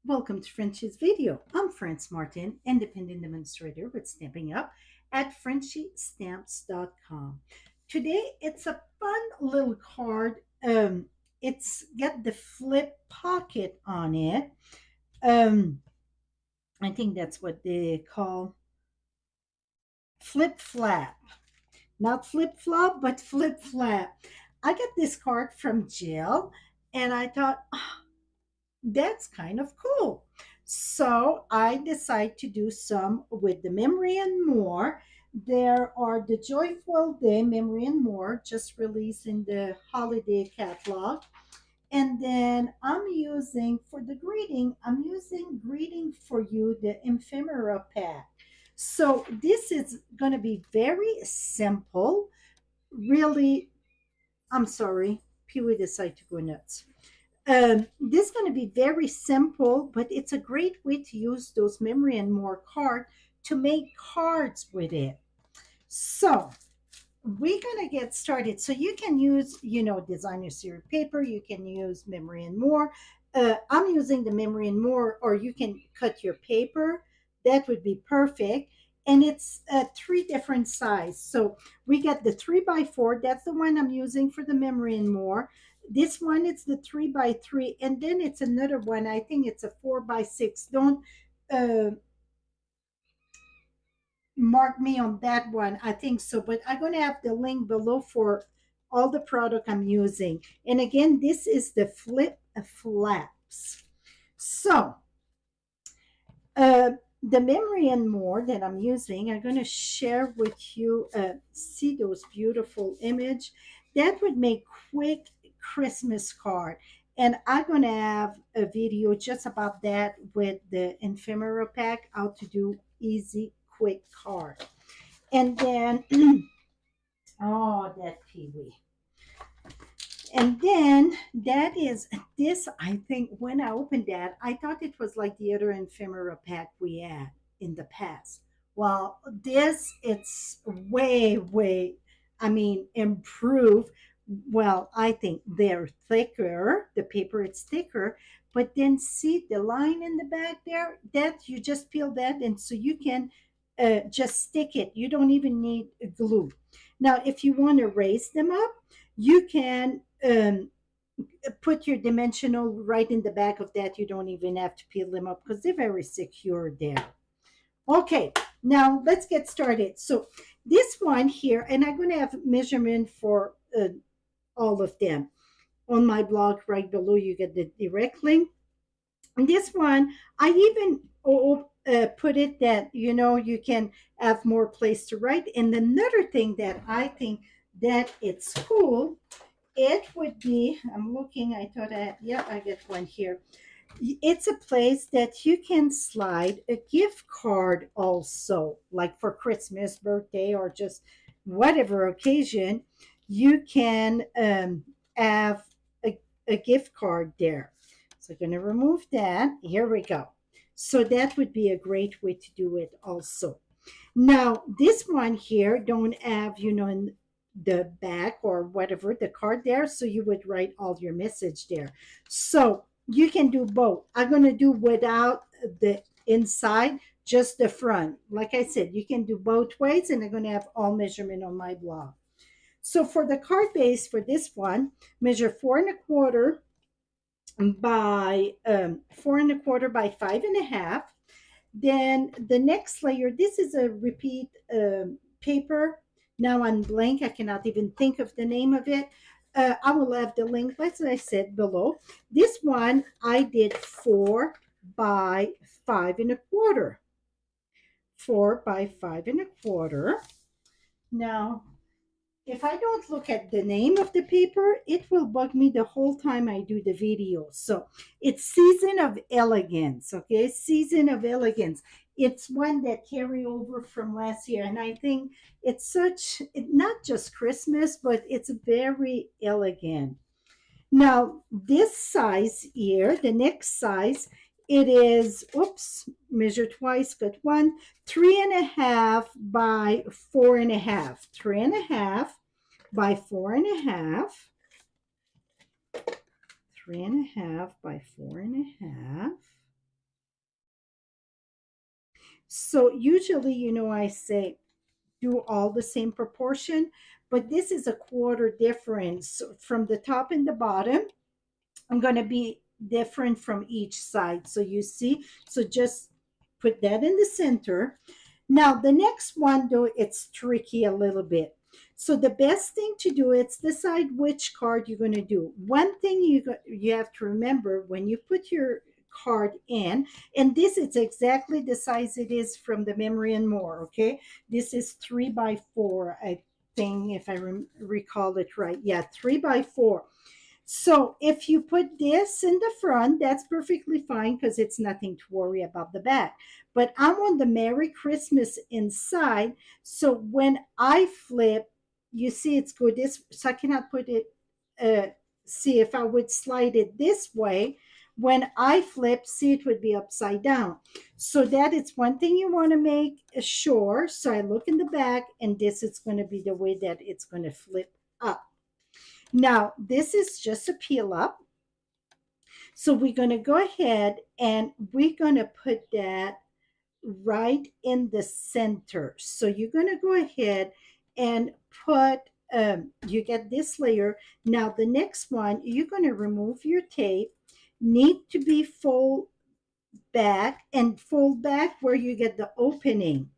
Welcome to Frenchie's video. I'm France Martin, independent demonstrator with Stamping Up at frenchiestamps.com. Today it's a fun little card. It's got the flip pocket on it. Um, I think that's what they call flip flap. Not flip flop, but flip flap. I got this card from Jill and I thought, that's kind of cool. So I decide to do some with the Memory and More. There are the Joyful Day Memory and More just released in the holiday catalog. And then I'm using for the greeting, I'm using Greeting for You, the ephemera pack. So this is going to be very simple. Really, I'm sorry, Pee-wee decided to go nuts. This is going to be very simple, but it's a great way to use those Memory and More card to make cards with it. So we're going to get started. So you can use, designer series paper. You can use Memory and More. I'm using the Memory and More, or you can cut your paper. That would be perfect. And it's three different size. So we got the 3x4. That's the one I'm using for the Memory and More. This one, it's the 3x3, and then it's another one. I think it's a 4x6. Don't uh, mark me on that one. I think so, but I'm going to have the link below for all the product I'm using. And again, this is the Flip Flaps. So the Memory and More that I'm using, I'm going to share with you. See those beautiful image that would make quick Christmas card. And I'm going to have a video just about that with the ephemera pack, how to do easy, quick card. And then, oh, that Pee-wee. And then that is this. I think when I opened that, I thought it was like the other ephemera pack we had in the past. Well, this, it's way, improved. Well, I think they're thicker. The paper is thicker, but then see the line in the back there? That you just peel that, and so you can just stick it. You don't even need glue. Now, if you want to raise them up, you can put your dimensional right in the back of that. You don't even have to peel them up because they're very secure there. Okay, now let's get started. So this one here, and I'm going to have measurement for all of them on my blog right below. You get the direct link. And this one, I even put it that, you can have more place to write. And another thing that I think that it's cool, it would be, I'm looking, I thought, I get one here. It's a place that you can slide a gift card also, like for Christmas, birthday, or just whatever occasion. You can have a gift card there. So I'm going to remove that. Here we go. So that would be a great way to do it also. Now, this one here don't have, in the back or whatever, the card there. So you would write all your message there. So you can do both. I'm going to do without the inside, just the front. Like I said, you can do both ways, and I'm going to have all measurement on my blog. So for the card base for this one, measure 4 1/4 by 4 1/4 by 5 1/2. Then the next layer, this is a repeat paper. Now I'm blank. I cannot even think of the name of it. I will have the link, as I said, below. This one I did 4 by 5 1/4. 4 by 5 1/4. Now, if I don't look at the name of the paper, it will bug me the whole time I do the video. So it's Season of Elegance, okay? Season of Elegance. It's one that carry over from last year. And I think it's not just Christmas, but it's very elegant. Now, this size here, the next size, it is, measure twice, got one, 3 1/2 by 4 1/2. 3 1/2 by 4 1/2. 3 1/2 by 4 1/2. So usually, I say do all the same proportion, but this is a quarter difference. So from the top and the bottom, I'm going to be different from each side. So you see, so just put that in the center. Now, the next one, though, it's tricky a little bit. So the best thing to do is decide which card you're going to do. One thing you have to remember when you put your card in, and this is exactly the size it is from the Memory and More, okay? This is 3 by 4, I think, if I recall it right. Yeah, 3 by 4. So if you put this in the front, that's perfectly fine because it's nothing to worry about the back. But I want the Merry Christmas inside. So when I flip, you see it's good. This, so I cannot put it, see if I would slide it this way, when I flip, see it would be upside down. So that is one thing you want to make sure. So I look in the back and this is going to be the way that it's going to flip up. Now, this is just a peel up. So we're going to go ahead and we're going to put that right in the center. So you're going to go ahead and put, you get this layer. Now, the next one, you're going to remove your tape, need to be fold back and fold back where you get the opening.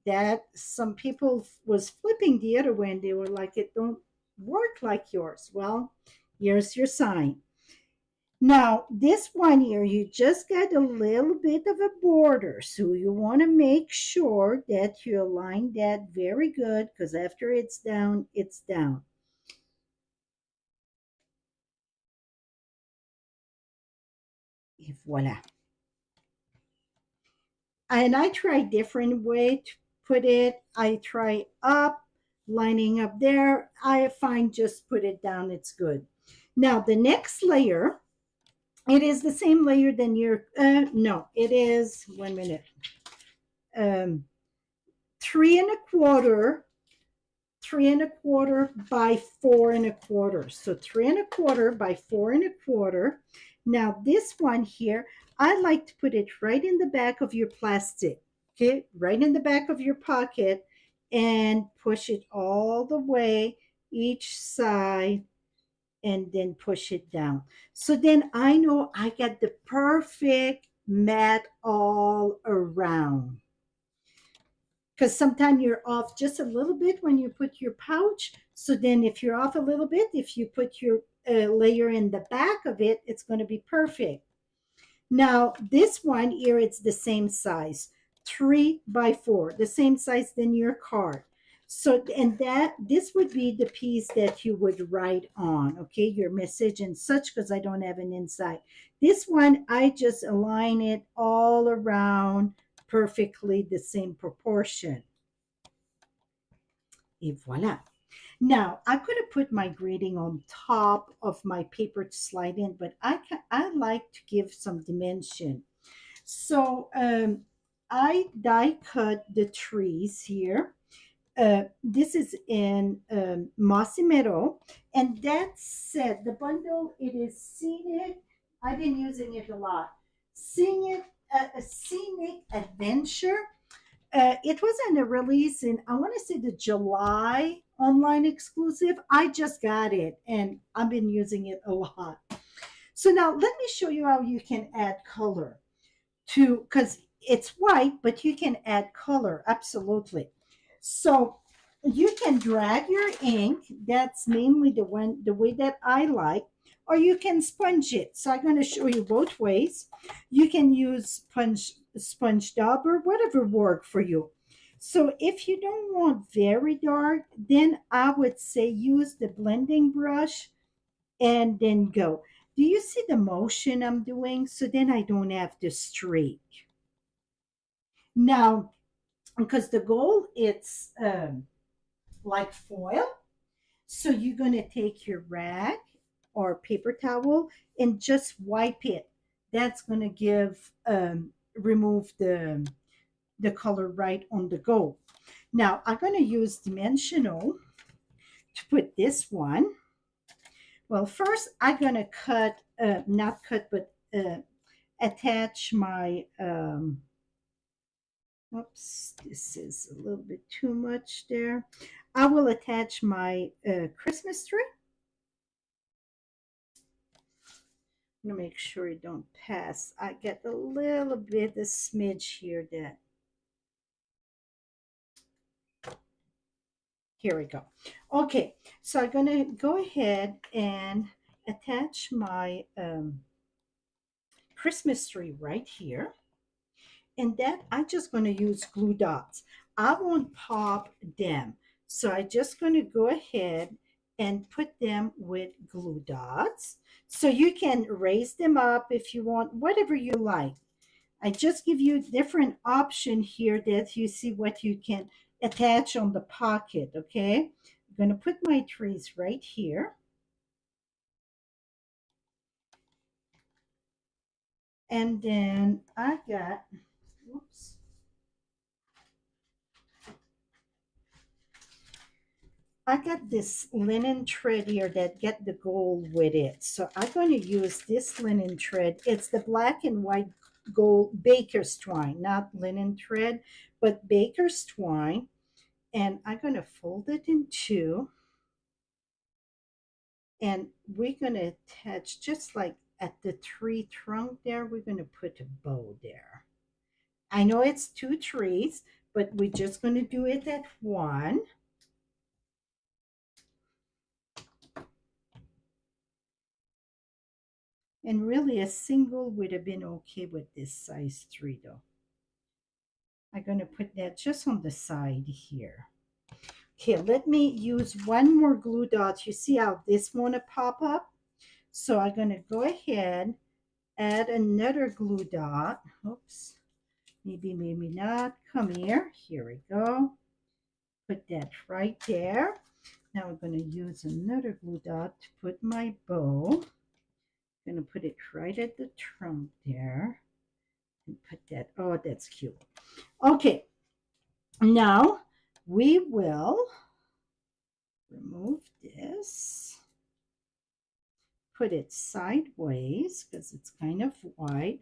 That some people was flipping the other way and they were like, it don't work like yours. Well, here's your sign. Now, this one here, you just got a little bit of a border. So you want to make sure that you align that very good because after it's down, it's down. Et voila. And I try different way to put it. I try up, lining up there. I find just put it down, it's good. Now, the next layer, it is the same layer than your, no, it is, 1 minute, um, 3 1/4, 3 1/4 by 4 1/4. So 3 1/4 by 4 1/4. Now this one here, I like to put it right in the back of your plastic, okay, right in the back of your pocket, and push it all the way each side and then push it down. So then I know I get the perfect mat all around. Because sometimes you're off just a little bit when you put your pouch. So then if you're off a little bit, if you put your layer in the back of it, it's going to be perfect. Now, this one here, it's the same size, 3 by 4, the same size than your card. So, and that, this would be the piece that you would write on, okay, your message and such, because I don't have an inside. This one, I just align it all around perfectly the same proportion. Et voila. Now, I could have put my greeting on top of my paper to slide in, but I like to give some dimension. So I die cut the trees here. This is in Mossy Meadow. And that said, the bundle, it is scenic. I've been using it a lot. Scenic Adventure. It was in a release in, I want to say, the July online exclusive. I just got it and I've been using it a lot. So now let me show you how you can add color to, because it's white, but you can add color. Absolutely. So you can drag your ink. That's mainly the way that I like, or you can sponge it. So I'm going to show you both ways. You can use sponge daub or whatever work for you. So if you don't want very dark, then I would say use the blending brush and then go. Do you see the motion I'm doing? So then I don't have to streak. Now, because the gold, it's like foil. So you're going to take your rag or paper towel and just wipe it. That's going to remove the color right on the gold. Now I'm going to use dimensional to put this one. Well, first I'm going to cut, not cut, but attach my Oops, this is a little bit too much there. I will attach my Christmas tree. I'm gonna make sure it don't pass. I get a little bit, a smidge here that, here we go. Okay, so I'm gonna go ahead and attach my Christmas tree right here. And then I'm just going to use glue dots. I won't pop them. So I'm just going to go ahead and put them with glue dots. So you can raise them up if you want, whatever you like. I just give you a different option here that you see what you can attach on the pocket, okay? I'm going to put my trees right here. And then I got, whoops. I got this linen thread here that get the gold with it. So I'm going to use this linen thread. It's the black and white gold baker's twine, not linen thread, but baker's twine. And I'm going to fold it in two. And we're going to attach just like at the tree trunk there, we're going to put a bow there. I know it's two trees, but we're just going to do it at one. And really a single would have been okay with this size 3 though. I'm going to put that just on the side here. Okay, let me use one more glue dot. You see how this want to pop up? So I'm going to go ahead, add another glue dot. Oops, maybe not. Come here. Here we go. Put that right there. Now I'm going to use another glue dot to put my bow. I'm going to put it right at the trunk there. And put that, oh, that's cute. Okay, now we will remove this, put it sideways because it's kind of wide.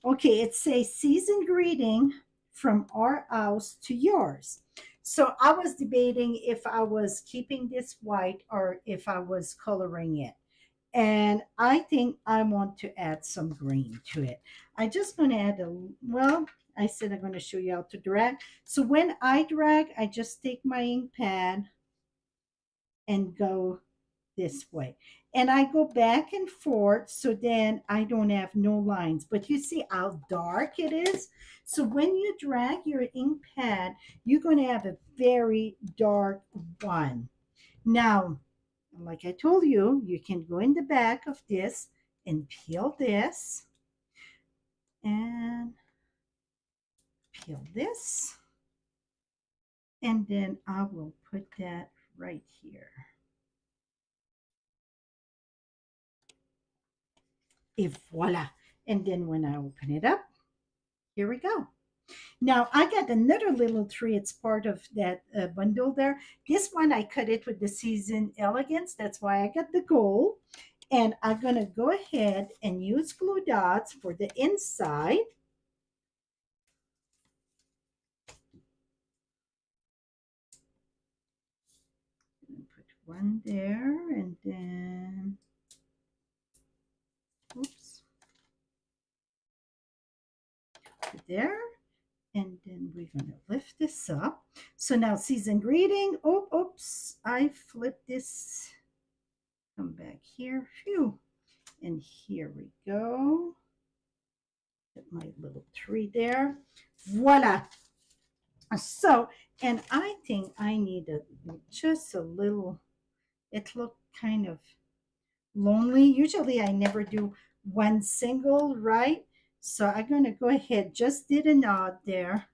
Okay, it says season greeting from our house to yours. So I was debating if I was keeping this white or if I was coloring it. And I think I want to add some green to it. I'm just going to add a, well, I said I'm going to show you how to drag. So when I drag, I just take my ink pad and go this way. And I go back and forth so then I don't have no lines. But you see how dark it is? So when you drag your ink pad, you're going to have a very dark one. Now, like I told you, you can go in the back of this and peel this and peel this. And then I will put that right here. Et voila. And then when I open it up, here we go. Now I got another little tree. It's part of that bundle there. This one I cut it with the Season Elegance. That's why I got the gold. And I'm going to go ahead and use glue dots for the inside. Put one there and then, oops, there. And then we're going to lift this up. So now season greeting. Oh, oops, I flipped this. Come back here. Phew. And here we go. Put my little tree there. Voila. So, and I think I need just a little, it looked kind of lonely. Usually I never do one single, right? So I'm going to go ahead, just did a knot there.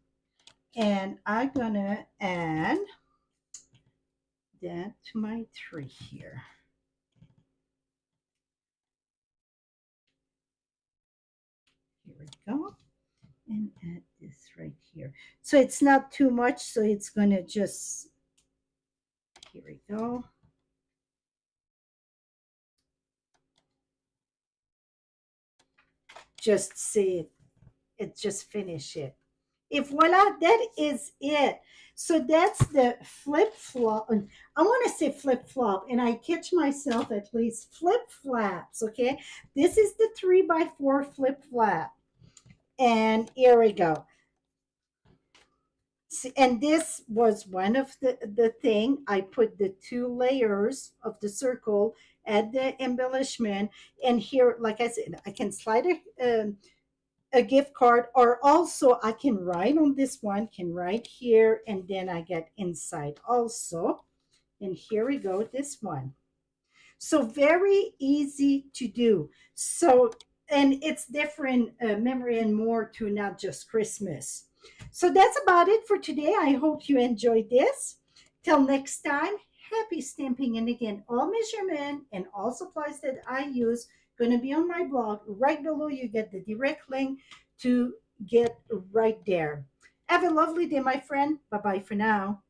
And I'm going to add that to my tree here. Here we go. And add this right here. So it's not too much, so it's going to just, here we go. Just see it, just finish it. If voila, that is it. So that's the flip flop. I want to say flip flop, and I catch myself at least flip flaps. Okay, this is the 3x4 flip flap, and here we go. And this was one of the thing. I put the two layers of the circle at the embellishment, and here, like I said, I can slide a gift card, or also I can write on this one, can write here, and then I get inside also. And here we go, this one. So very easy to do. So, and it's different memory and more to not just Christmas. So that's about it for today. I hope you enjoyed this. Till next time, happy stamping. And again, all measurement and all supplies that I use going to be on my blog. Right below, you get the direct link to get right there. Have a lovely day, my friend. Bye bye for now.